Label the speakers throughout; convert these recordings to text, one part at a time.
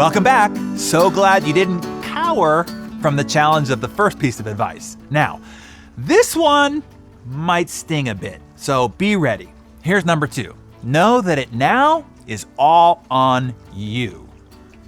Speaker 1: Welcome back. So glad you didn't cower from the challenge of the first piece of advice. Now, this one might sting a bit, so be ready. Here's number 2. Know that it now is all on you.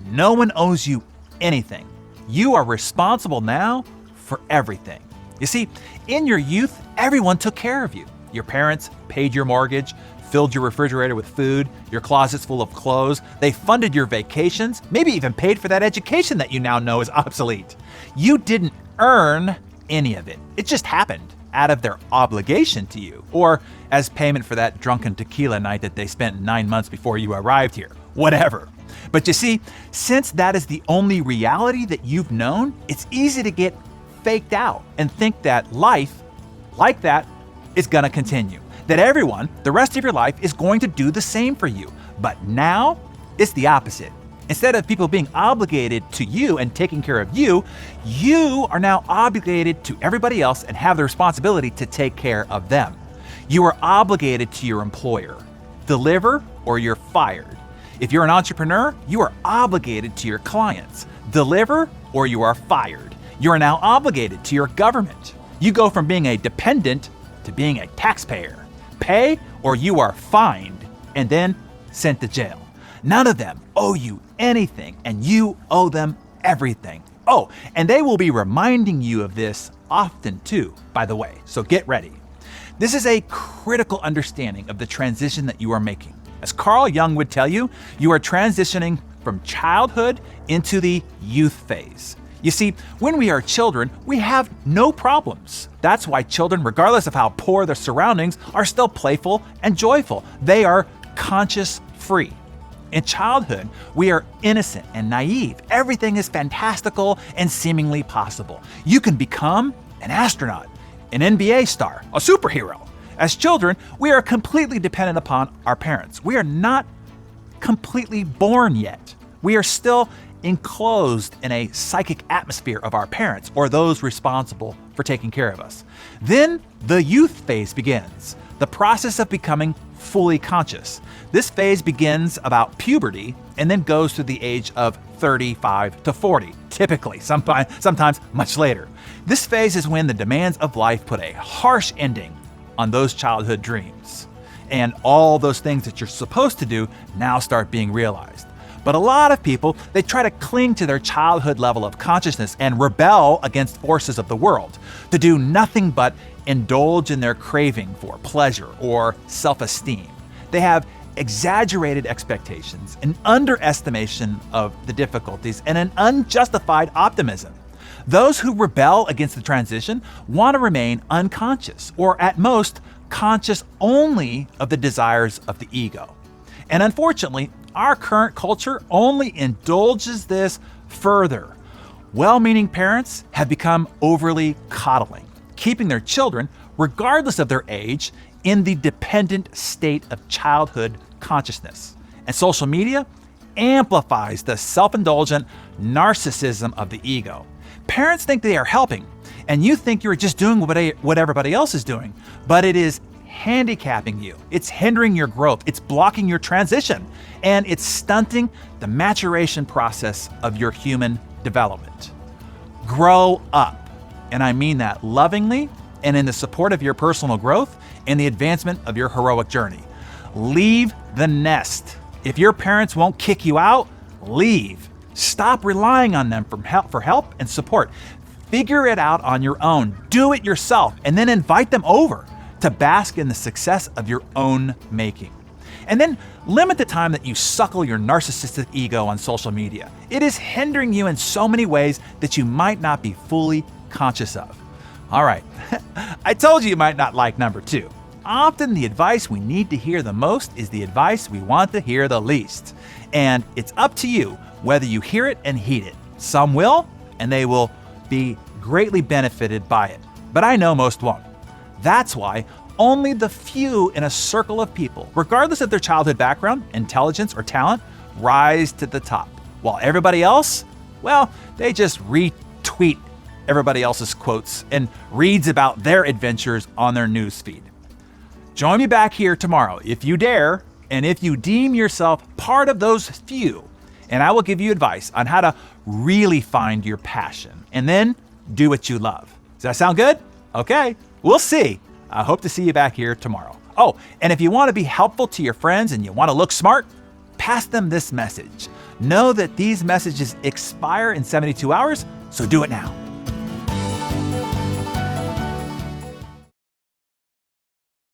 Speaker 1: No one owes you anything. You are responsible now for everything. You see, in your youth, everyone took care of you. Your parents paid your mortgage, filled your refrigerator with food, your closets full of clothes. They funded your vacations, maybe even paid for that education that you now know is obsolete. You didn't earn any of it. It just happened out of their obligation to you, or as payment for that drunken tequila night that they spent 9 months before you arrived here. Whatever. But you see, since that is the only reality that you've known, it's easy to get faked out and think that life like that is gonna continue. That everyone, the rest of your life, is going to do the same for you. But now, it's the opposite. Instead of people being obligated to you and taking care of you, you are now obligated to everybody else and have the responsibility to take care of them. You are obligated to your employer. Deliver or you're fired. If you're an entrepreneur, you are obligated to your clients. Deliver or you are fired. You are now obligated to your government. You go from being a dependent to being a taxpayer. Pay or you are fined and then sent to jail. None of them owe you anything, and you owe them everything. Oh, and they will be reminding you of this often too, by the way, so get ready. This is a critical understanding of the transition that you are making. As Carl Jung would tell you, you are transitioning from childhood into the youth phase. You see, when we are children, we have no problems. That's why children, regardless of how poor their surroundings, are still playful and joyful. They are conscious-free. In childhood, we are innocent and naive. Everything is fantastical and seemingly possible. You can become an astronaut, an NBA star, a superhero. As children, we are completely dependent upon our parents. We are not completely born yet. We are still enclosed in a psychic atmosphere of our parents or those responsible for taking care of us. Then the youth phase begins, the process of becoming fully conscious. This phase begins about puberty and then goes through the age of 35 to 40, typically, sometimes much later. This phase is when the demands of life put a harsh ending on those childhood dreams. And all those things that you're supposed to do now start being realized. But a lot of people, they try to cling to their childhood level of consciousness and rebel against forces of the world, to do nothing but indulge in their craving for pleasure or self-esteem. They have exaggerated expectations, an underestimation of the difficulties, and an unjustified optimism. Those who rebel against the transition want to remain unconscious, or at most, conscious only of the desires of the ego. And unfortunately, our current culture only indulges this further. Well-meaning parents have become overly coddling, keeping their children, regardless of their age, in the dependent state of childhood consciousness. And social media amplifies the self-indulgent narcissism of the ego. Parents think they are helping, and you think you're just doing what everybody else is doing, but it is handicapping you. It's hindering your growth. It's blocking your transition, and it's stunting the maturation process of your human development. Grow up, and I mean that lovingly and in the support of your personal growth and the advancement of your heroic journey. Leave the nest. If your parents won't kick you out, leave. Stop relying on them for help and support. Figure it out on your own. Do it yourself, and then invite them over to bask in the success of your own making. And then limit the time that you suckle your narcissistic ego on social media. It is hindering you in so many ways that you might not be fully conscious of. All right, I told you might not like number 2. Often the advice we need to hear the most is the advice we want to hear the least. And it's up to you whether you hear it and heed it. Some will, and they will be greatly benefited by it. But I know most won't. That's why only the few in a circle of people, regardless of their childhood background, intelligence, or talent, rise to the top. While everybody else, well, they just retweet everybody else's quotes and reads about their adventures on their newsfeed. Join me back here tomorrow if you dare, and if you deem yourself part of those few, and I will give you advice on how to really find your passion and then do what you love. Does that sound good? Okay, we'll see. I hope to see you back here tomorrow. Oh, and if you want to be helpful to your friends and you want to look smart, pass them this message. Know that these messages expire in 72 hours, so do it now.